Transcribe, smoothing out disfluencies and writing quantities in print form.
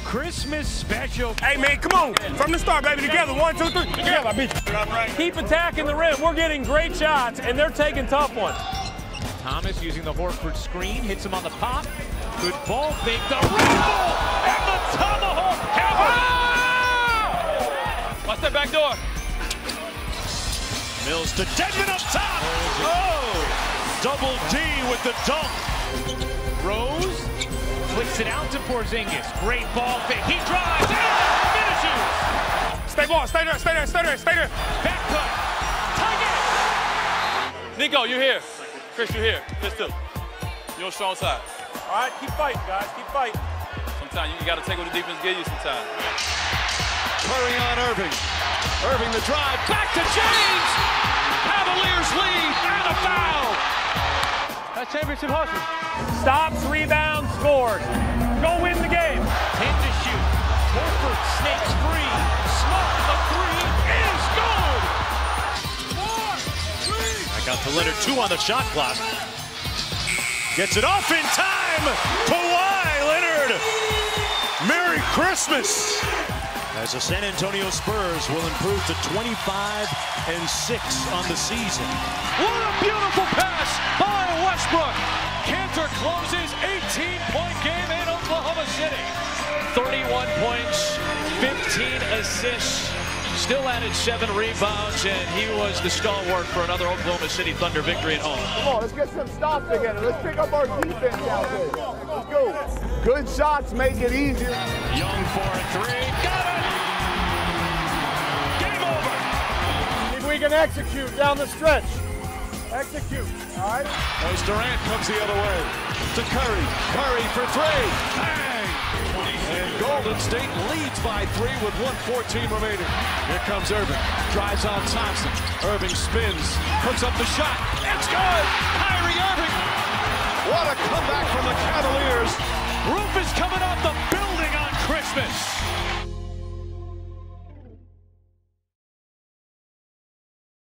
Christmas special. Hey, man, come on. From the start, baby. Together. 1, 2, 3. Together, I beat you. Keep attacking the rim. We're getting great shots, and they're taking tough ones. Thomas using the Horford screen, hits him on the pop. Good ball fake, the rifle, and the tomahawk hammer. Watch that back door. Mills to Dedmon up top. Oh, double D with the dunk. Rose flicks it out to Porzingis. Great ball fake. He drives and finishes. Stay ball. Stay there. Stay there. Stay there. Stay there. Back cut. Tie it. Nico, you here. Chris, you here. This too. You're on strong side. All right, keep fighting, guys. Keep fighting. Sometimes you got to take what the defense gives you sometimes. Curry on Irving. Irving the drive. Back to James. Cavaliers lead and a foul. That's championship hustle. Stops, rebounds, scores. Go win the game. Pin to shoot. Horford snakes free. Smart, the three is good. 4, 3. Back out to Leonard, 2 on the shot clock. Gets it off in time. Kawhi Leonard. Merry Christmas. As the San Antonio Spurs will improve to 25-6 on the season. What a beautiful pass by Westbrook. Cantor closes 18-point game in Oklahoma City. 31 points, 15 assists, still added 7 rebounds, and he was the stalwart for another Oklahoma City Thunder victory at home. Come on, let's get some stops together. Let's pick up our defense out there. Let's go. Good shots make it easier. Young for a 3. Got it! Game over! If we can execute down the stretch. Execute, all right? As Durant comes the other way to Curry. Curry for 3. Bang! And Golden State leads by 3 with 1:14 remaining. Here comes Irving. Drives on Thompson. Irving spins. Puts up the shot. It's good! Kyrie Irving! What a comeback from the Cavaliers. Roof is coming off the building on Christmas.